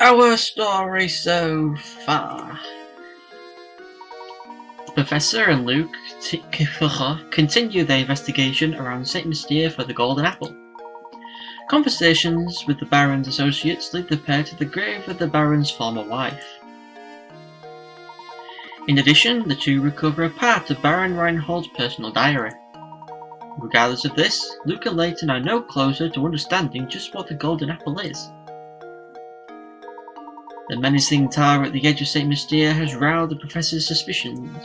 Our story so far. The Professor and Luke continue their investigation around St. Mystere for the Golden Apple. Conversations with the Baron's associates lead the pair to the grave of the Baron's former wife. In addition, the two recover a part of Baron Reinhold's personal diary. Regardless of this, Luke and Layton are no closer to understanding just what the Golden Apple is. The menacing tower at the edge of St. Mystere has riled the Professor's suspicions.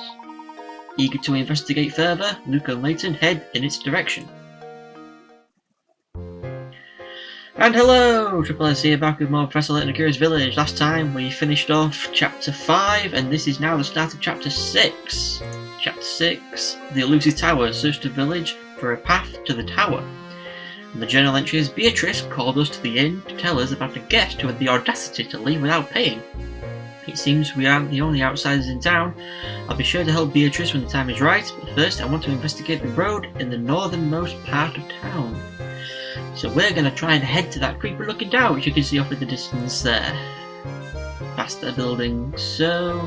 Eager to investigate further, Luke and Layton head in its direction. And hello! Triple S here, back with more Professor Layton Akira's Village. Last time we finished off Chapter 5, and this is now the start of Chapter 6. Chapter 6, The Elusive Tower. Search the village for a path to the tower. And the journal entry is, Beatrice called us to the inn to tell us about a guest who had the audacity to leave without paying. It seems we aren't the only outsiders in town. I'll be sure to help Beatrice when the time is right, but first I want to investigate the road in the northernmost part of town. So we're going to try and head to that creepy looking tower which you can see off in the distance there. Past the building, so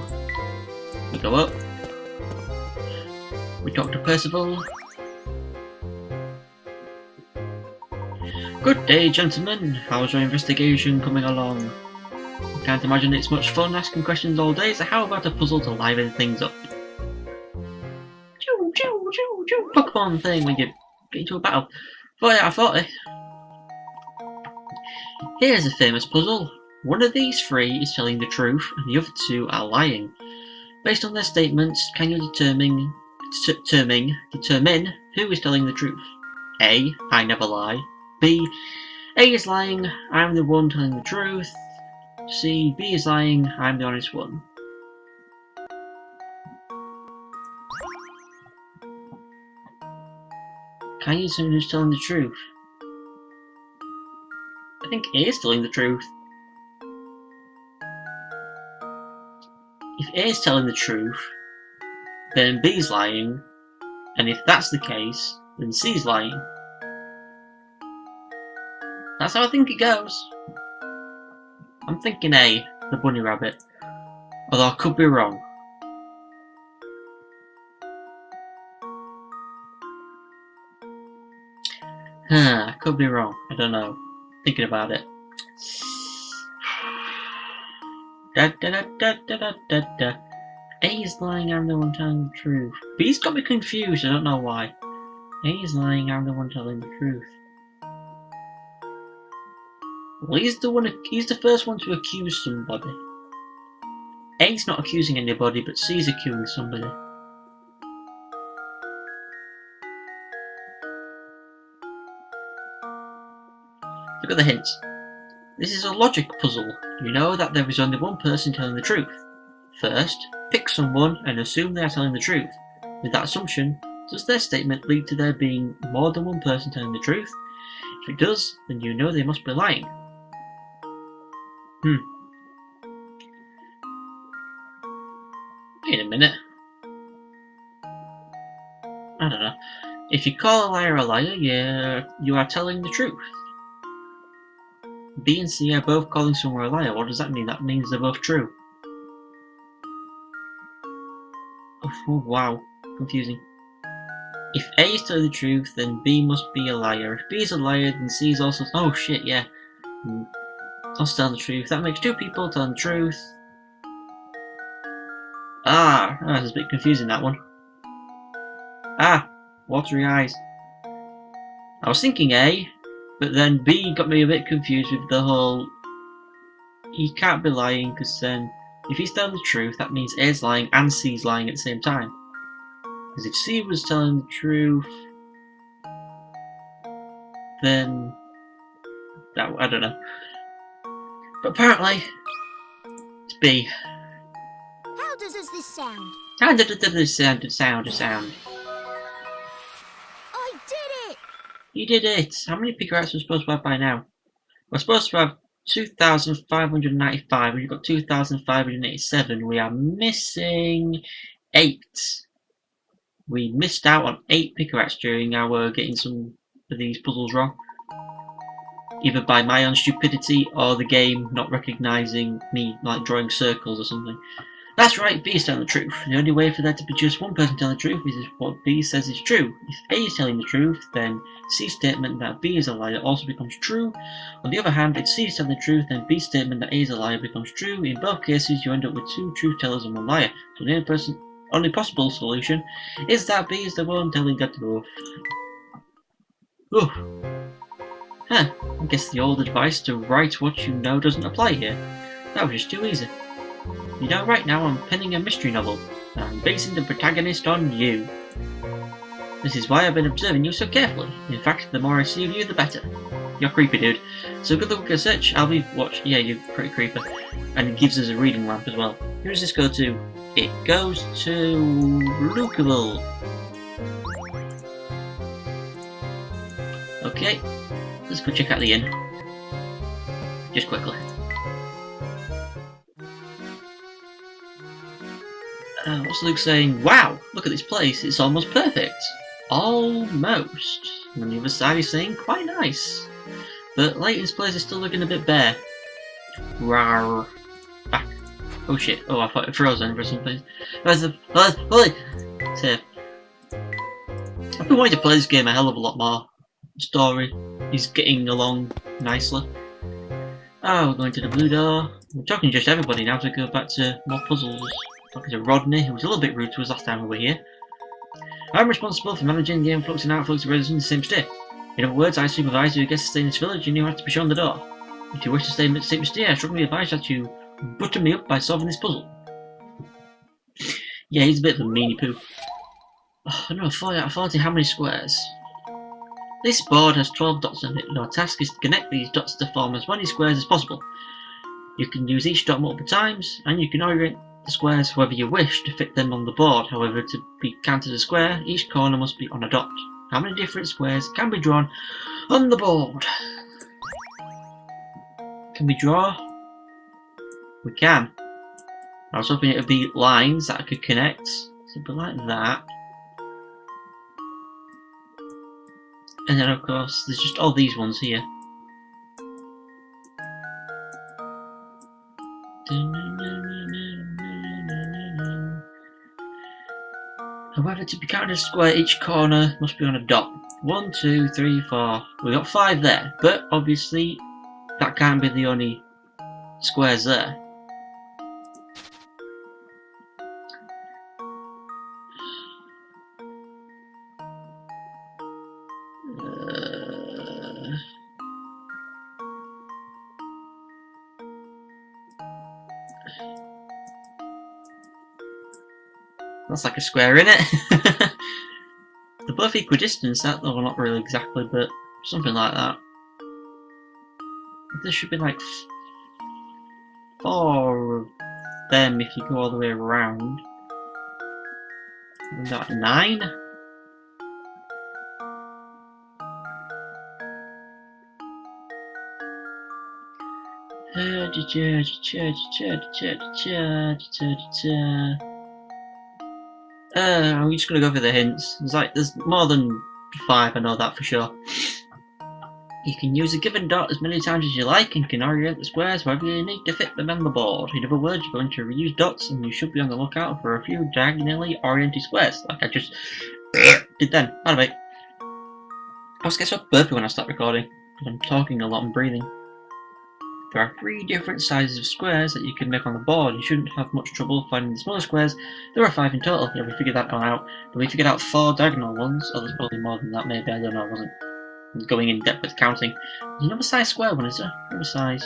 we go up. We talk to Percival. Good day, gentlemen. How's your investigation coming along? I can't imagine it's much fun asking questions all day, so how about a puzzle to liven things up? Choo, choo, choo, choo. Pokemon thing when you get into a battle. 40 out of 40. Here's a famous puzzle. One of these three is telling the truth, and the other two are lying. Based on their statements, can you determine who is telling the truth? A. I never lie. B. A is lying, I'm the one telling the truth. C. B is lying, I'm the honest one. Can you determine who's telling the truth? I think A is telling the truth. If A is telling the truth, then B is lying, and if that's the case, then C is lying. That's how I think it goes. I'm thinking A, the bunny rabbit, although I could be wrong. I could be wrong, I don't know. Thinking about it. A is lying, I'm the one telling the truth. B's got me confused, I don't know why. A is lying, I'm the one telling the truth. Well, he's the first one to accuse somebody. A's not accusing anybody, but C's accusing somebody. Look at the hints. This is a logic puzzle. You know that there is only one person telling the truth. First, pick someone and assume they are telling the truth. With that assumption, does their statement lead to there being more than one person telling the truth? If it does, then you know they must be lying. Wait a minute. I don't know. If you call a liar, you are telling the truth. B and C are both calling someone a liar. What does that mean? That means they're both true. Oh wow, confusing. If A is telling the truth, then B must be a liar. If B is a liar, then C is also... Oh shit, yeah. Also telling the truth. That makes two people telling the truth. That's a bit confusing, that one. Watery eyes. I was thinking A, but then B got me a bit confused with the whole... He can't be lying, because then, if he's telling the truth, that means A's lying and C's lying at the same time. Because if C was telling the truth, then... I don't know. But apparently, it's B. How does this sound? How does this sound? I did it! You did it! How many cigarettes are we supposed to have by now? We're supposed to have 2,595, we've got 2,587. We are missing 8. We missed out on 8 picarettes during our getting some of these puzzles wrong. either by my own stupidity or the game not recognising me like drawing circles or something. That's right, B is telling the truth. The only way for there to be just one person telling the truth is if what B says is true. If A is telling the truth, then C's statement that B is a liar also becomes true. On the other hand, if C is telling the truth, then B's statement that A is a liar becomes true. In both cases, you end up with two truth tellers and one liar. So the only possible solution is that B is the one telling the truth. Ooh. Huh, I guess the old advice to write what you know doesn't apply here. That was just too easy. You know, right now I'm penning a mystery novel, and I'm basing the protagonist on you. This is why I've been observing you so carefully. In fact, the more I see of you, the better. You're creepy, dude. So good luck with your search. I'll be watching. Yeah, you're pretty creepy. And it gives us a reading lamp as well. Who does this go to? It goes to Lukeville. Okay, let's go check out the inn. Just quickly. What's Luke saying? Wow, look at this place, it's almost perfect. Almost. And on the other side he's saying, quite nice. But Layton's place is still looking a bit bare. Rawr. Back. Oh shit, oh I thought it froze then for some place. Safe. I've been wanting to play this game a hell of a lot more. The story is getting along nicely. Oh, we're going to the blue door. We're talking to just everybody now to go back to more puzzles. Talking to Rodney, who was a little bit rude to us last time we were here. I'm responsible for managing the influx and outflux of residents in the same state. In other words, I supervise who gets to stay in this village and who has to be shown the door. If you wish to stay in Mystere, I strongly advise that you butter me up by solving this puzzle. Yeah, he's a bit of a meanie poo. Oh, no, 40 out of 40, how many squares? This board has 12 dots on it. Your task is to connect these dots to form as many squares as possible. You can use each dot multiple times, and you can orient the squares however you wish to fit them on the board. However, to be counted a square, each corner must be on a dot. How many different squares can be drawn on the board? Can we draw? We can. I was hoping it would be lines that I could connect. So it'd be like that. And then of course there's just all these ones here. However, to be counted as a square, each corner must be on a dot. 1, 2, 3, 4. We got 5 there, but obviously that can't be the only squares there. That's like a square, innit? They're both equidistant, that though, not really exactly, but something like that. There should be like 4 of them if you go all the way around. We've got 9? I'm just gonna go for the hints. There's more than 5, I know that for sure. You can use a given dot as many times as you like and can orient the squares however you need to fit them on the board. In other words, you're going to reuse dots and you should be on the lookout for a few diagonally oriented squares, like I just did then. By the way, I always get so burpy when I start recording, because I'm talking a lot and breathing. There are 3 different sizes of squares that you can make on the board. You shouldn't have much trouble finding the smaller squares. There are 5 in total. Yeah, we figured that one out. But we figured out 4 diagonal ones. Oh, there's probably more than that, maybe. I don't know. I wasn't going in depth with counting. There's another size square one, is there? Another size.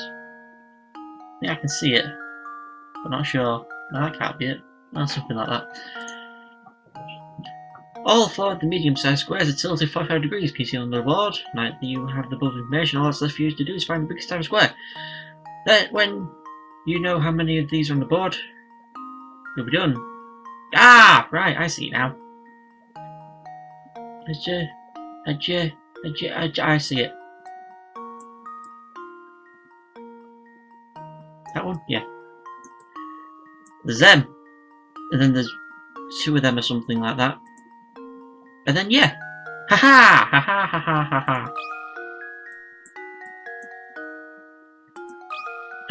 Yeah, I can see it. But not sure. No, that can't be it. Or something like that. All 4 of the medium-sized squares are tilted 45 degrees. Can you see on the board? Now that you have the above information, all that's left for you to do is find the biggest type of square. Then, when you know how many of these are on the board, you'll be done. Ah! Right, I see it now. I see it. That one? Yeah. There's them. And then there's 2 of them or something like that. And then, yeah. Ha ha! Ha ha ha ha ha ha.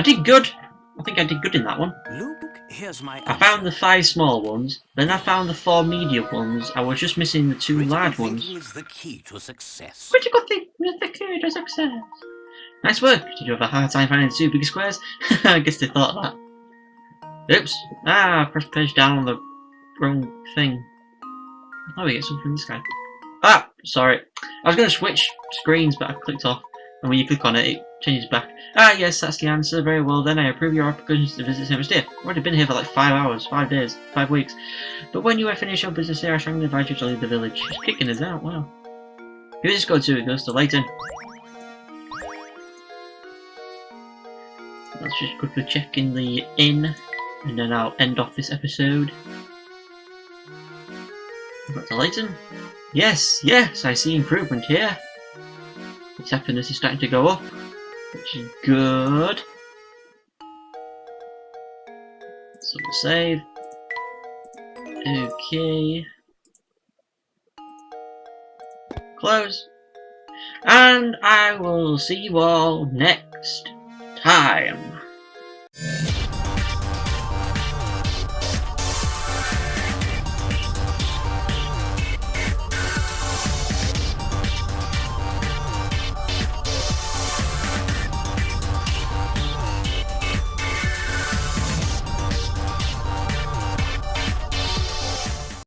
did good. I think I did good in that one. Luke, here's my I found the 5 small ones, then I found the 4 medium ones. I was just missing the 2 large ones. is the key to success. Critical thinking is the key to success. Nice work. Did you have a hard time finding the 2 big squares? I guess they thought that. Oops. I pressed page down on the wrong thing. Oh, we get something from this guy. Ah, sorry. I was going to switch screens, but I clicked off. And when you click on it, it changes back. Ah, yes, that's the answer. Very well, then I approve your applications to visit Mystere. I've already been here for like 5 hours, 5 days, 5 weeks. But when you have finished your business here, I strongly advise you to leave the village. She's kicking us out, wow. Who does this go to? It goes to Layton. Let's just quickly check in the inn, and then I'll end off this episode. Back to Layton. Yes, yes, I see improvement here. Its happiness is starting to go up, which is good. So we'll save. Okay. Close. And I will see you all next time.